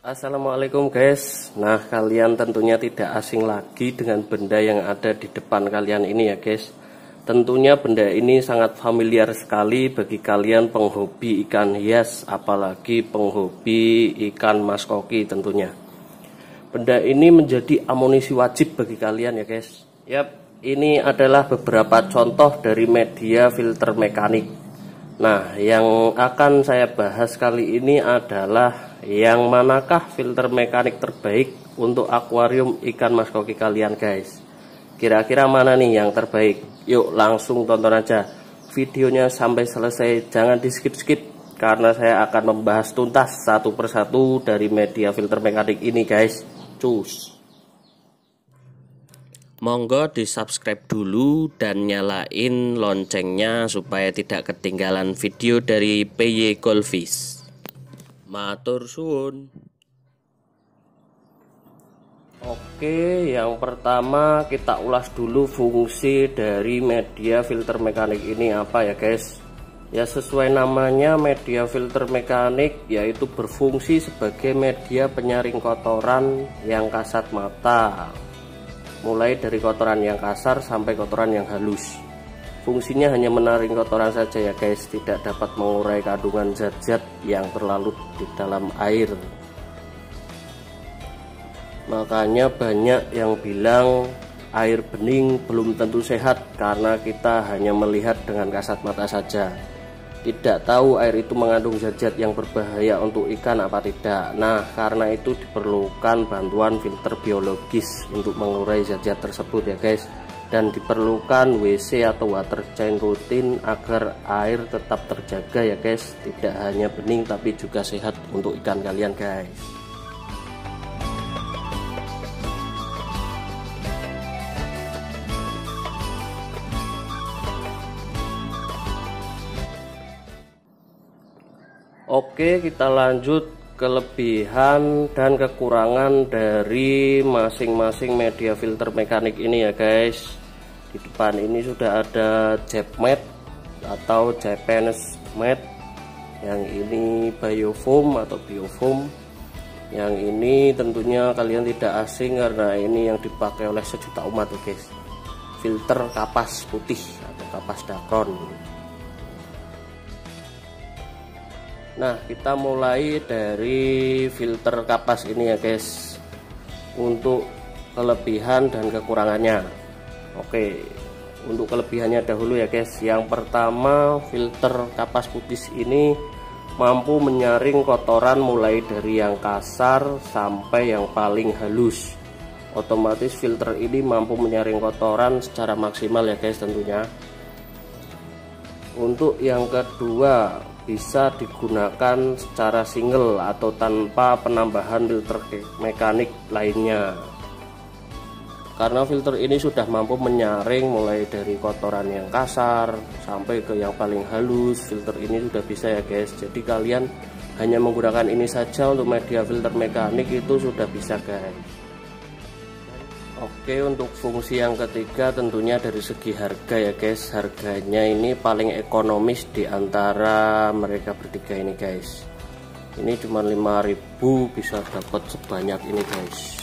Assalamualaikum guys. Nah, kalian tentunya tidak asing lagi dengan benda yang ada di depan kalian ini ya guys. Tentunya benda ini sangat familiar sekali bagi kalian penghobi ikan hias, apalagi penghobi ikan mas koki tentunya. Benda ini menjadi amunisi wajib bagi kalian ya guys. Yap, ini adalah beberapa contoh dari media filter mekanik. Nah, yang akan saya bahas kali ini adalah yang manakah filter mekanik terbaik untuk akuarium ikan mas koki kalian guys. Kira-kira mana nih yang terbaik? Yuk langsung tonton aja videonya sampai selesai, jangan di skip-skip karena saya akan membahas tuntas satu persatu dari media filter mekanik ini guys. Cus. Monggo di subscribe dulu dan nyalain loncengnya supaya tidak ketinggalan video dari PY Goldfish. Matur suwun. Oke, yang pertama kita ulas dulu fungsi dari media filter mekanik ini apa ya guys. Ya sesuai namanya, media filter mekanik yaitu berfungsi sebagai media penyaring kotoran yang kasat mata, mulai dari kotoran yang kasar sampai kotoran yang halus. Fungsinya hanya menaring kotoran saja ya guys, tidak dapat mengurai kandungan zat-zat yang terlalu di dalam air. Makanya banyak yang bilang air bening belum tentu sehat karena kita hanya melihat dengan kasat mata saja, tidak tahu air itu mengandung zat-zat yang berbahaya untuk ikan apa tidak. Nah, karena itu diperlukan bantuan filter biologis untuk mengurai zat-zat tersebut ya guys. Dan diperlukan WC atau water change rutin agar air tetap terjaga ya guys. Tidak hanya bening tapi juga sehat untuk ikan kalian guys. Oke, kita lanjut kelebihan dan kekurangan dari masing-masing media filter mekanik ini ya guys. Di depan ini sudah ada Jap mat atau Japanese mat. Yang ini biofoam atau biofoam. Yang ini tentunya kalian tidak asing karena ini yang dipakai oleh sejuta umat ya guys. Filter kapas putih atau kapas dakron. Nah, kita mulai dari filter kapas ini ya guys, untuk kelebihan dan kekurangannya. Oke, untuk kelebihannya dahulu ya guys. Yang pertama, filter kapas putih ini mampu menyaring kotoran mulai dari yang kasar sampai yang paling halus. Otomatis filter ini mampu menyaring kotoran secara maksimal ya guys tentunya. Untuk yang kedua, bisa digunakan secara single atau tanpa penambahan filter mekanik lainnya, karena filter ini sudah mampu menyaring mulai dari kotoran yang kasar sampai ke yang paling halus. Filter ini sudah bisa ya guys, jadi kalian hanya menggunakan ini saja untuk media filter mekanik itu sudah bisa guys. Oke, untuk fungsi yang ketiga tentunya dari segi harga ya guys. Harganya ini paling ekonomis di antara mereka bertiga ini guys. Ini cuma 5.000 bisa dapat sebanyak ini guys.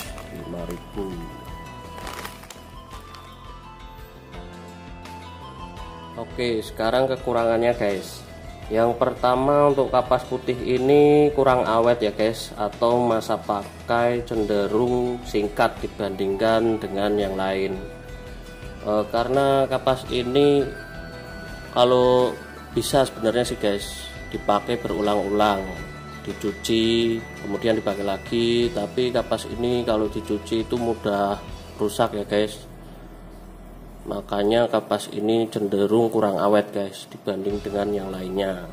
5.000. Oke, sekarang kekurangannya guys. Yang pertama, untuk kapas putih ini kurang awet ya guys, atau masa pakai cenderung singkat dibandingkan dengan yang lain. Karena kapas ini kalau bisa sebenarnya sih guys dipakai berulang-ulang, dicuci kemudian dipakai lagi, tapi kapas ini kalau dicuci itu mudah rusak ya guys. Makanya kapas ini cenderung kurang awet guys dibanding dengan yang lainnya.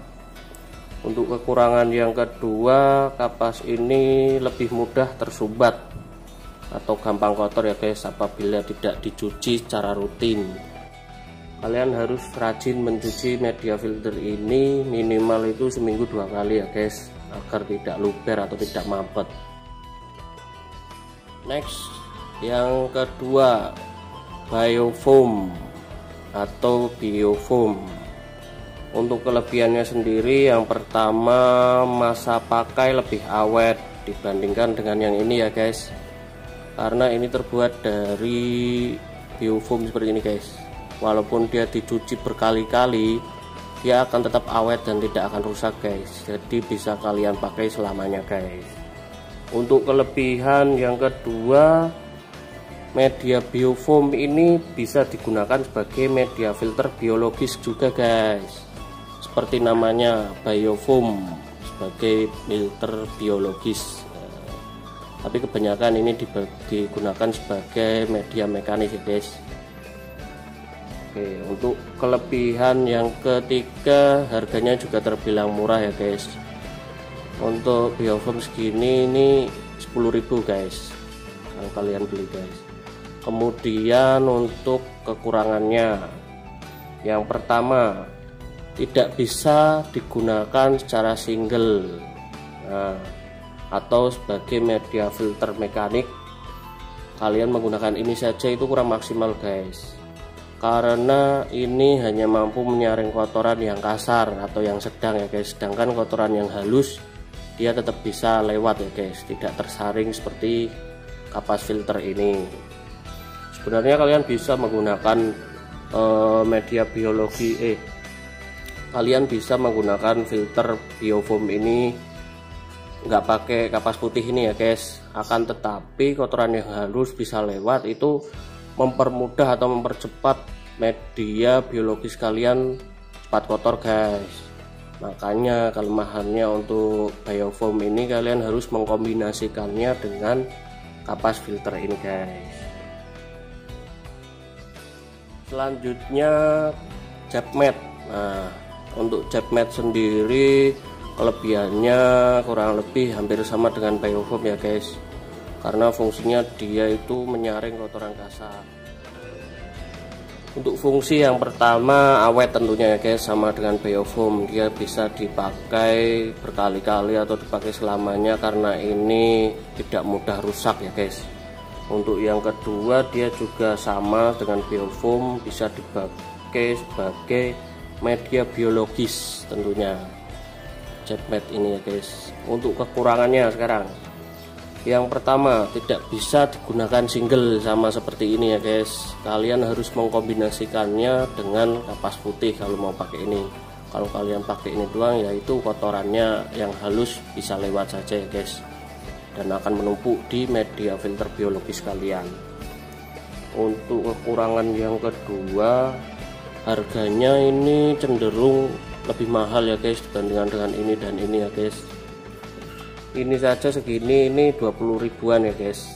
Untuk kekurangan yang kedua, kapas ini lebih mudah tersumbat atau gampang kotor ya guys apabila tidak dicuci secara rutin. Kalian harus rajin mencuci media filter ini, minimal itu seminggu 2 kali ya guys, agar tidak luber atau tidak mampet. Next, yang kedua, biofoam atau biofoam. Untuk kelebihannya sendiri, yang pertama masa pakai lebih awet, dibandingkan dengan yang ini ya guys, karena ini terbuat dari biofoam seperti ini guys. Walaupun dia dicuci berkali-kali, dia akan tetap awet dan tidak akan rusak guys, jadi bisa kalian pakai selamanya guys. Untuk kelebihan yang kedua, media biofoam ini bisa digunakan sebagai media filter biologis juga guys, seperti namanya biofoam, sebagai filter biologis. Tapi kebanyakan ini digunakan sebagai media mekanis ya guys. Oke, untuk kelebihan yang ketiga, harganya juga terbilang murah ya guys. Untuk biofoam segini ini 10.000 guys kalau kalian beli guys. Kemudian untuk kekurangannya, yang pertama, tidak bisa digunakan secara single, atau sebagai media filter mekanik. Kalian menggunakan ini saja itu kurang maksimal guys, karena ini hanya mampu menyaring kotoran yang kasar atau yang sedang ya guys, sedangkan kotoran yang halus dia tetap bisa lewat ya guys, tidak tersaring seperti kapas filter ini. Sebenarnya kalian bisa menggunakan media biologi, kalian bisa menggunakan filter biofoam ini nggak pakai kapas putih ini ya guys, akan tetapi kotoran yang halus bisa lewat, itu mempermudah atau mempercepat media biologis kalian cepat kotor guys. Makanya kelemahannya untuk biofoam ini, kalian harus mengkombinasikannya dengan kapas filter ini guys. Selanjutnya cap mat. Nah, untuk cap mat sendiri kelebihannya kurang lebih hampir sama dengan biofoam ya guys, karena fungsinya dia itu menyaring kotoran kasar. Untuk fungsi yang pertama, awet tentunya ya guys, sama dengan biofoam, dia bisa dipakai berkali-kali atau dipakai selamanya karena ini tidak mudah rusak ya guys. Untuk yang kedua, dia juga sama dengan biofoam, bisa dipakai sebagai media biologis tentunya cat mat ini ya guys. Untuk kekurangannya sekarang, yang pertama, tidak bisa digunakan single sama seperti ini ya guys, kalian harus mengkombinasikannya dengan kapas putih kalau mau pakai ini. Kalau kalian pakai ini doang, yaitu kotorannya yang halus bisa lewat saja ya guys, dan akan menumpuk di media filter biologis kalian. Untuk kekurangan yang kedua, harganya ini cenderung lebih mahal ya guys dibandingkan dengan ini dan ini ya guys. Ini saja segini, ini 20 ribuan ya guys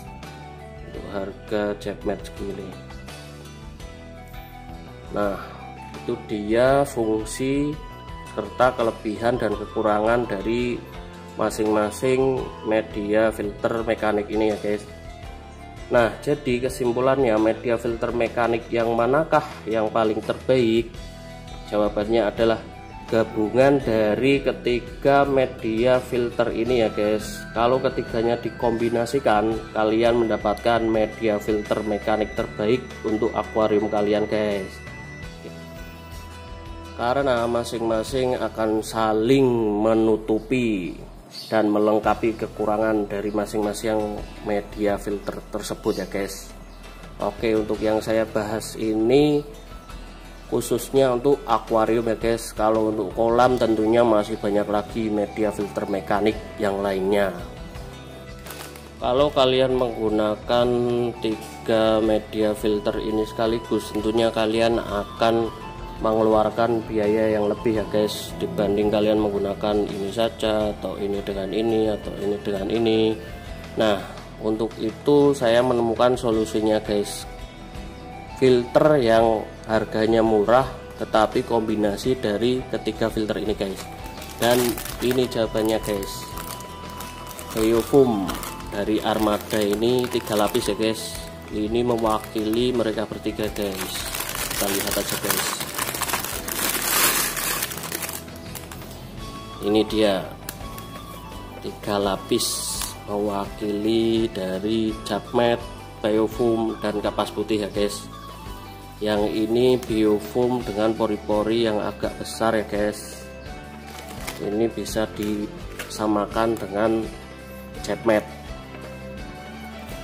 untuk harga cat mat segini. Nah, itu dia fungsi serta kelebihan dan kekurangan dari masing-masing media filter mekanik ini ya guys. Nah, jadi kesimpulannya, media filter mekanik yang manakah yang paling terbaik? Jawabannya adalah gabungan dari ketiga media filter ini ya guys. Kalau ketiganya dikombinasikan, kalian mendapatkan media filter mekanik terbaik untuk akuarium kalian guys, karena masing-masing akan saling menutupi dan melengkapi kekurangan dari masing-masing media filter tersebut ya guys. Oke, untuk yang saya bahas ini khususnya untuk akuarium ya guys. Kalau untuk kolam tentunya masih banyak lagi media filter mekanik yang lainnya. Kalau kalian menggunakan 3 media filter ini sekaligus, tentunya kalian akan mengeluarkan biaya yang lebih ya guys, dibanding kalian menggunakan ini saja, atau ini dengan ini, atau ini dengan ini. Nah, untuk itu saya menemukan solusinya guys, filter yang harganya murah tetapi kombinasi dari ketiga filter ini guys. Dan ini jawabannya guys, biofoam dari Armada ini 3 lapis ya guys. Ini mewakili mereka bertiga guys, kita lihat aja guys. Ini dia 3 lapis mewakili dari cat mat, biofoam, dan kapas putih ya guys. Yang ini biofoam dengan pori-pori yang agak besar ya guys. Ini bisa disamakan dengan jet matte.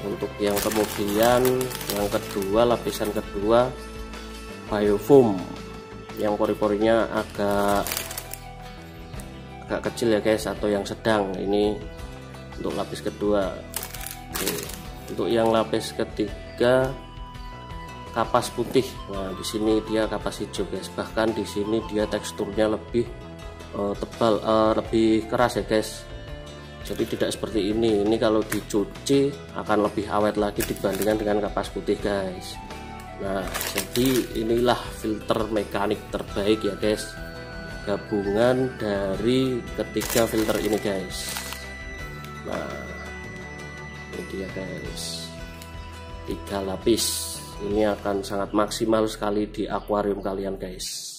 Untuk yang kemudian yang kedua, lapisan kedua biofoam yang pori-porinya agak kecil ya guys, atau yang sedang. Ini untuk lapis kedua. Oke. Untuk yang lapis ketiga kapas putih. Nah, di sini dia kapas hijau guys. Bahkan di sini dia teksturnya lebih tebal, lebih keras ya guys. Jadi tidak seperti ini. Ini kalau dicuci akan lebih awet lagi dibandingkan dengan kapas putih guys. Nah, jadi inilah filter mekanik terbaik ya guys, gabungan dari ketiga filter ini guys. Nah, ini dia guys, 3 lapis. Ini akan sangat maksimal sekali di akuarium kalian guys.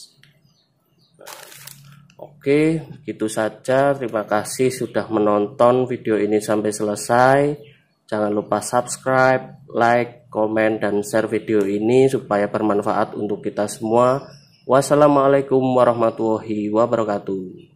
Oke, gitu saja. Terima kasih sudah menonton video ini sampai selesai. Jangan lupa subscribe, like, komen, dan share video ini supaya bermanfaat untuk kita semua. Wassalamualaikum warahmatullahi wabarakatuh.